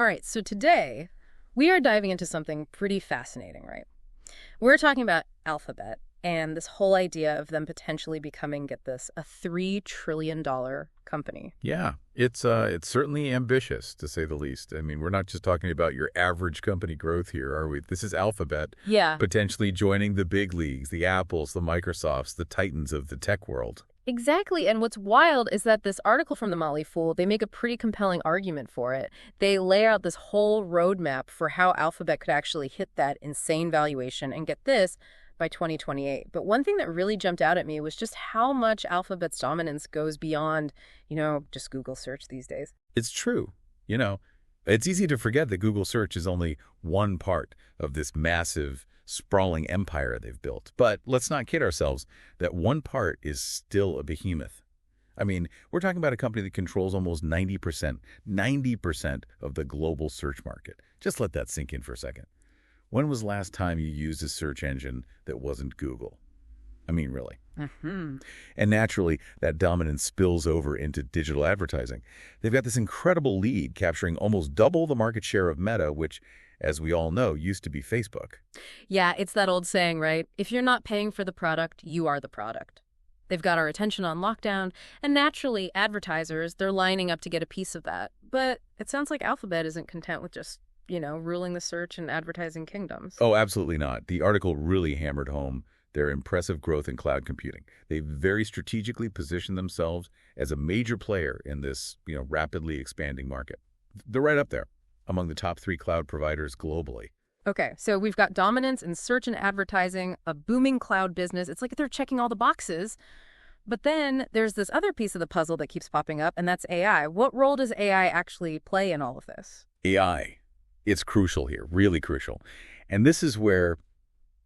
All right, so today we are diving into something pretty fascinating, right? We're talking about Alphabet and this whole idea of them potentially becoming, get this, a $3 trillion company. Yeah, it's certainly ambitious, to say the least. I mean, we're not just talking about your average company growth here, are we? This is Alphabet Yeah, potentially joining the big leagues, the Apples, the Microsofts, the titans of the tech world. exactly. And what's wild is that this article from the Motley Fool, they make a pretty compelling argument for it. They lay out this whole roadmap for how Alphabet could actually hit that insane valuation and get this by 2028. But one thing that really jumped out at me was just how much Alphabet's dominance goes beyond, just Google search these days. It's true. You know, it's easy to forget that Google search is only one part of this massive, sprawling empire they've built. But let's not kid ourselves that one part is still a behemoth. I mean, we're talking about a company that controls almost 90% of the global search market. Just let that sink in for a second. When was the last time you used a search engine that wasn't Google? I mean, really. Mm-hmm. And naturally, that dominance spills over into digital advertising. They've got this incredible lead, capturing almost double the market share of Meta, which, as we all know, used to be Facebook. Yeah, it's that old saying, right? If you're not paying for the product, you are the product. They've got our attention on lockdown, and naturally, advertisers, they're lining up to get a piece of that. But it sounds like Alphabet isn't content with just ruling the search and advertising kingdoms. Oh, absolutely not. The article really hammered home their impressive growth in cloud computing. They very strategically positioned themselves as a major player in this, rapidly expanding market. They're right up there among the top 3 cloud providers globally. Okay, so we've got dominance in search and advertising, a booming cloud business. It's like they're checking all the boxes. But then there's this other piece of the puzzle that keeps popping up, and that's AI. What role does AI actually play in all of this? AI. It's crucial here, really crucial. And this is where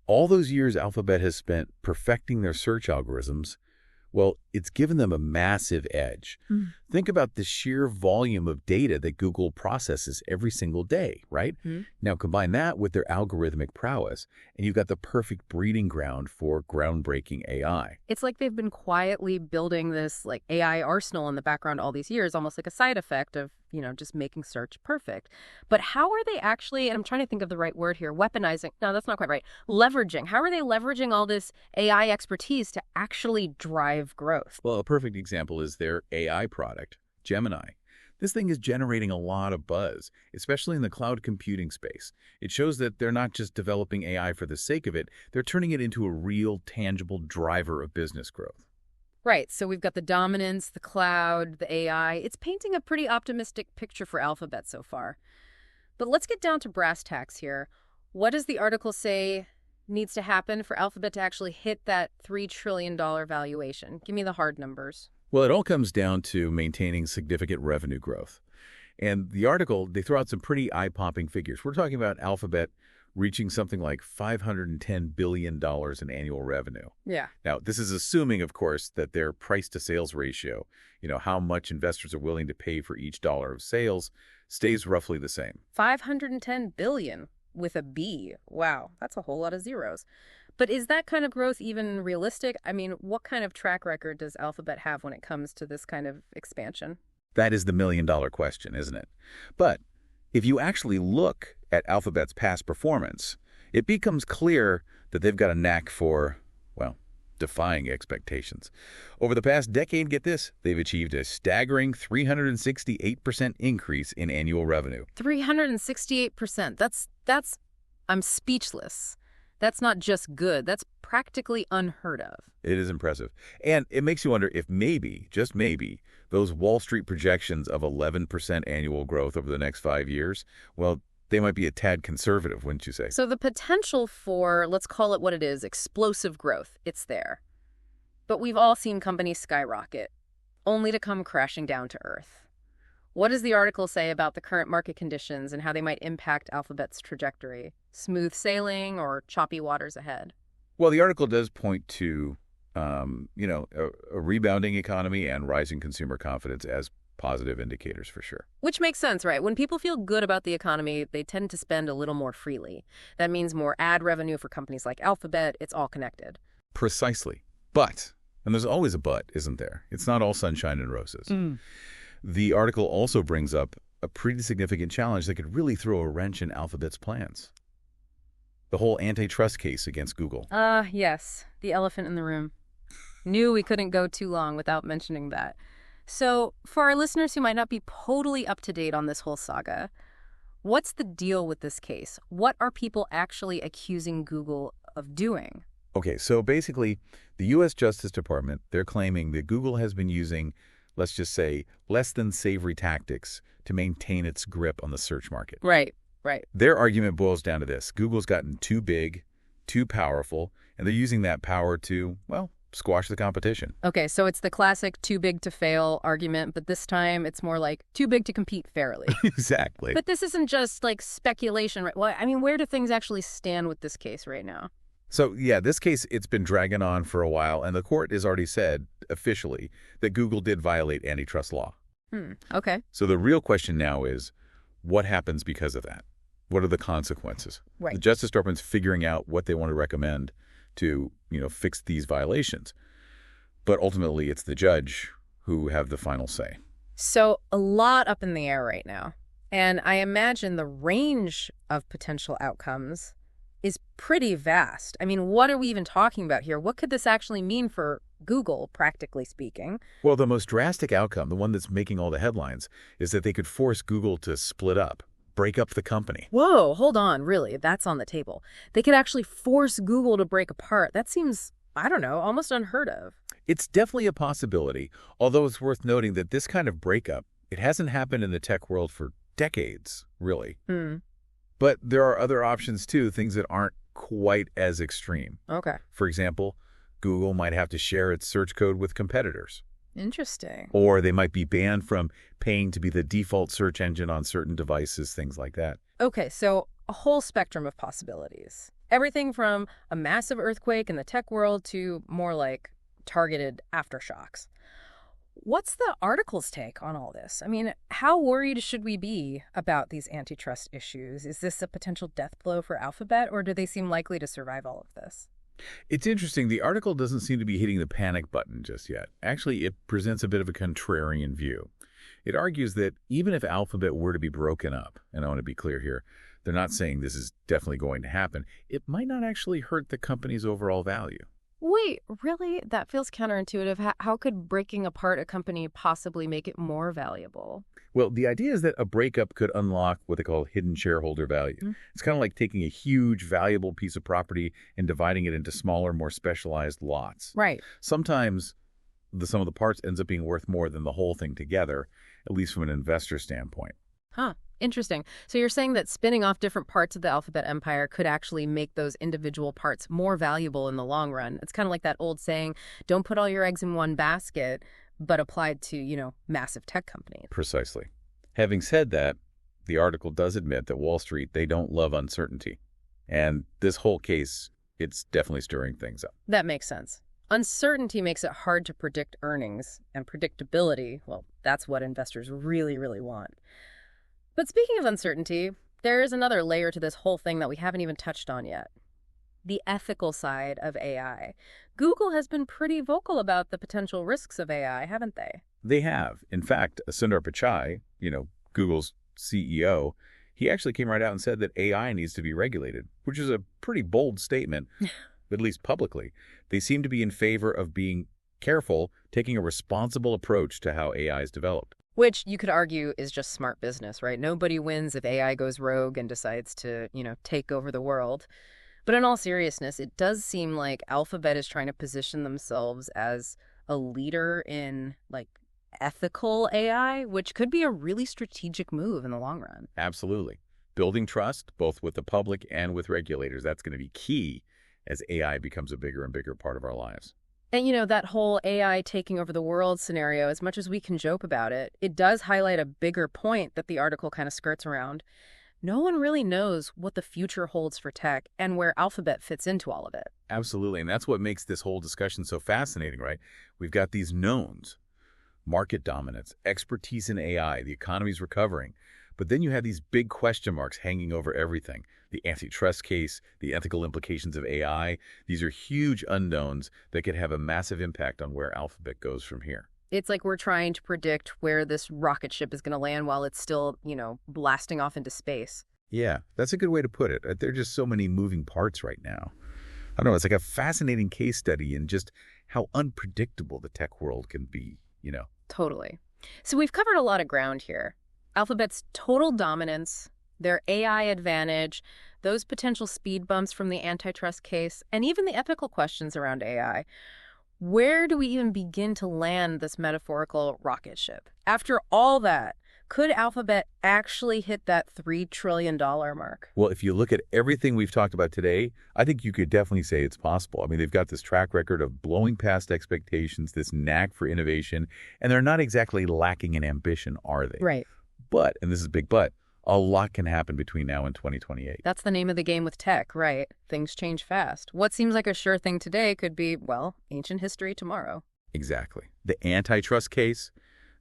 all those years Alphabet has spent perfecting their search algorithms, well, it's given them a massive edge. Think about the sheer volume of data that Google processes every single day, right? Now combine that with their algorithmic prowess, and you've got the perfect breeding ground for groundbreaking AI. It's like they've been quietly building this AI arsenal in the background all these years, almost like a side effect of, just making search perfect. But how are they actually, and I'm trying to think of the right word here, weaponizing, no, that's not quite right, leveraging. How are they leveraging all this AI expertise to actually drive growth? Well, a perfect example is their AI product, Gemini. This thing is generating a lot of buzz, especially in the cloud computing space. It shows that they're not just developing AI for the sake of it, they're turning it into a real, tangible driver of business growth. Right, so we've got the dominance, the cloud, the AI. It's painting a pretty optimistic picture for Alphabet so far. But let's get down to brass tacks here. What does the article say needs to happen for Alphabet to actually hit that $3 trillion valuation? Give me the hard numbers. Well, it all comes down to maintaining significant revenue growth. And the article, they throw out some pretty eye-popping figures. We're talking about Alphabet reaching something like $510 billion in annual revenue. Yeah. Now, this is assuming, of course, that their price-to-sales ratio, how much investors are willing to pay for each dollar of sales, stays roughly the same. 510 billion with a B. Wow, that's a whole lot of zeros. But is that kind of growth even realistic? I mean, what kind of track record does Alphabet have when it comes to this kind of expansion? That is the million-dollar question, isn't it? But if you actually look at Alphabet's past performance, it becomes clear that they've got a knack for, defying expectations. Over the past decade, get this, they've achieved a staggering 368% increase in annual revenue. 368%. I'm speechless. That's not just good. That's practically unheard of. It is impressive. And it makes you wonder if maybe, just maybe, those Wall Street projections of 11% annual growth over the next 5 years, they might be a tad conservative, wouldn't you say? So the potential for, let's call it what it is, explosive growth, it's there. But we've all seen companies skyrocket, only to come crashing down to earth. What does the article say about the current market conditions and how they might impact Alphabet's trajectory? Smooth sailing or choppy waters ahead? Well, the article does point to, a rebounding economy and rising consumer confidence as positive indicators for sure. Which makes sense, right? When people feel good about the economy, they tend to spend a little more freely. That means more ad revenue for companies like Alphabet. It's all connected. Precisely. But, and there's always a but, isn't there? It's not all sunshine and roses. The article also brings up a pretty significant challenge that could really throw a wrench in Alphabet's plans. The whole antitrust case against Google. Yes, the elephant in the room. Knew we couldn't go too long without mentioning that. So, for our listeners who might not be totally up to date on this whole saga, what's the deal with this case? What are people actually accusing Google of doing? Okay, so basically, the U.S. Justice Department, they're claiming that Google has been using, let's just say, less than savory tactics to maintain its grip on the search market. Right, right. Their argument boils down to this. Google's gotten too big, too powerful, and they're using that power to, well, squash the competition. Okay, so it's the classic too big to fail argument, but this time it's more like too big to compete fairly. Exactly. But this isn't just like speculation, right? Well, I mean, where do things actually stand with this case right now? So, yeah, this case, it's been dragging on for a while, and the court has already said, officially, that Google did violate antitrust law. Okay. So the real question now is, what happens because of that? What are the consequences? Right. The Justice Department's figuring out what they want to recommend to, fix these violations. But ultimately, it's the judge who have the final say. So a lot up in the air right now. And I imagine the range of potential outcomes is pretty vast. I mean, what are we even talking about here? What could this actually mean for Google, practically speaking? Well, the most drastic outcome, the one that's making all the headlines, is that they could force Google to split up, break up the company. Whoa, hold on, really? That's on the table. They could actually force Google to break apart. That seems, I don't know, almost unheard of. It's definitely a possibility, although it's worth noting that this kind of breakup, it hasn't happened in the tech world for decades, really. But there are other options, too, things that aren't quite as extreme. Okay. For example, Google might have to share its search code with competitors. Interesting. Or they might be banned from paying to be the default search engine on certain devices, things like that. Okay, so a whole spectrum of possibilities. Everything from a massive earthquake in the tech world to more like targeted aftershocks. What's the article's take on all this? I mean, how worried should we be about these antitrust issues? Is this a potential death blow for Alphabet, or do they seem likely to survive all of this? It's interesting. The article doesn't seem to be hitting the panic button just yet. Actually, it presents a bit of a contrarian view. It argues that even if Alphabet were to be broken up, and I want to be clear here, they're not saying this is definitely going to happen, it might not actually hurt the company's overall value. Wait, really? That feels counterintuitive. How could breaking apart a company possibly make it more valuable? Well, the idea is that a breakup could unlock what they call hidden shareholder value. It's kind of like taking a huge, valuable piece of property and dividing it into smaller, more specialized lots. Right. Sometimes the sum of the parts ends up being worth more than the whole thing together, at least from an investor standpoint. Huh. Interesting. So you're saying that spinning off different parts of the Alphabet empire could actually make those individual parts more valuable in the long run. It's kind of like that old saying, don't put all your eggs in one basket, but applied to, massive tech companies. Precisely. Having said that, the article does admit that Wall Street, they don't love uncertainty. And this whole case, it's definitely stirring things up. That makes sense. Uncertainty makes it hard to predict earnings, and predictability, well, that's what investors really, really want. But speaking of uncertainty, there is another layer to this whole thing that we haven't even touched on yet. The ethical side of AI. Google has been pretty vocal about the potential risks of AI, haven't they? They have. In fact, Sundar Pichai, Google's CEO, he actually came right out and said that AI needs to be regulated, which is a pretty bold statement, at least publicly. They seem to be in favor of being careful, taking a responsible approach to how AI is developed. Which you could argue is just smart business, right? Nobody wins if AI goes rogue and decides to, take over the world. But in all seriousness, it does seem like Alphabet is trying to position themselves as a leader in, ethical AI, which could be a really strategic move in the long run. Absolutely. Building trust, both with the public and with regulators, that's going to be key as AI becomes a bigger and bigger part of our lives. And, that whole AI taking over the world scenario, as much as we can joke about it, it does highlight a bigger point that the article kind of skirts around. No one really knows what the future holds for tech and where Alphabet fits into all of it. Absolutely. And that's what makes this whole discussion so fascinating, right? We've got these knowns, market dominance, expertise in AI, the economy's recovering. But then you have these big question marks hanging over everything. The antitrust case, the ethical implications of AI. These are huge unknowns that could have a massive impact on where Alphabet goes from here. It's like we're trying to predict where this rocket ship is going to land while it's still, blasting off into space. Yeah, that's a good way to put it. There are just so many moving parts right now. I don't know, it's like a fascinating case study in just how unpredictable the tech world can be. Totally. So we've covered a lot of ground here. Alphabet's total dominance, their AI advantage, those potential speed bumps from the antitrust case, and even the ethical questions around AI. Where do we even begin to land this metaphorical rocket ship? After all that, could Alphabet actually hit that $3 trillion mark? Well, if you look at everything we've talked about today, I think you could definitely say it's possible. I mean, they've got this track record of blowing past expectations, this knack for innovation, and they're not exactly lacking in ambition, are they? Right. But, and this is a big but, a lot can happen between now and 2028. That's the name of the game with tech, right? Things change fast. What seems like a sure thing today could be, well, ancient history tomorrow. Exactly. The antitrust case,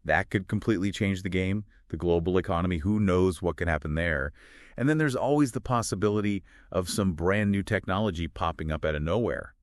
that could completely change the game. The global economy, who knows what can happen there. And then there's always the possibility of some brand new technology popping up out of nowhere.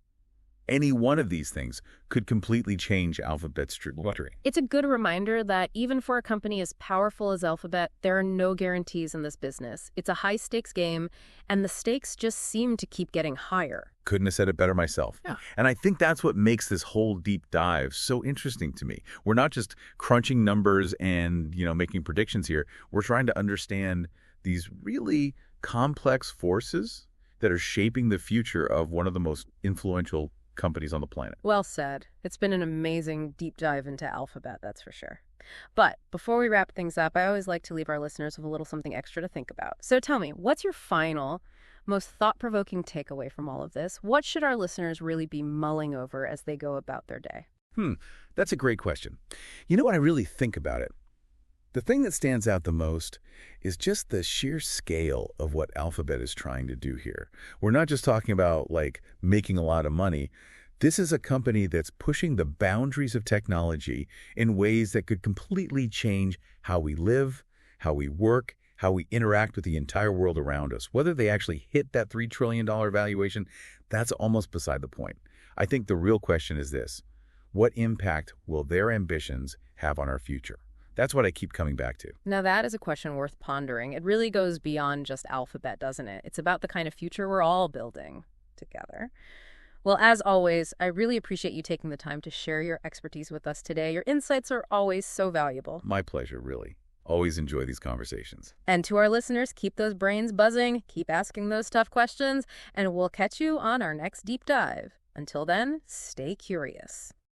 Any one of these things could completely change Alphabet's trajectory. It's a good reminder that even for a company as powerful as Alphabet, there are no guarantees in this business. It's a high-stakes game, and the stakes just seem to keep getting higher. Couldn't have said it better myself. Yeah. And I think that's what makes this whole deep dive so interesting to me. We're not just crunching numbers and, making predictions here. We're trying to understand these really complex forces that are shaping the future of one of the most influential companies on the planet. Well said. It's been an amazing deep dive into Alphabet, that's for sure. But before we wrap things up, I always like to leave our listeners with a little something extra to think about. So tell me, what's your final, most thought-provoking takeaway from all of this? What should our listeners really be mulling over as they go about their day? That's a great question. You know what I really think about it? The thing that stands out the most is just the sheer scale of what Alphabet is trying to do here. We're not just talking about, making a lot of money. This is a company that's pushing the boundaries of technology in ways that could completely change how we live, how we work, how we interact with the entire world around us. Whether they actually hit that $3 trillion valuation, that's almost beside the point. I think the real question is this: what impact will their ambitions have on our future? That's what I keep coming back to. Now that is a question worth pondering. It really goes beyond just Alphabet, doesn't it? It's about the kind of future we're all building together. Well, as always, I really appreciate you taking the time to share your expertise with us today. Your insights are always so valuable. My pleasure, really. Always enjoy these conversations. And to our listeners, keep those brains buzzing, keep asking those tough questions, and we'll catch you on our next deep dive. Until then, stay curious.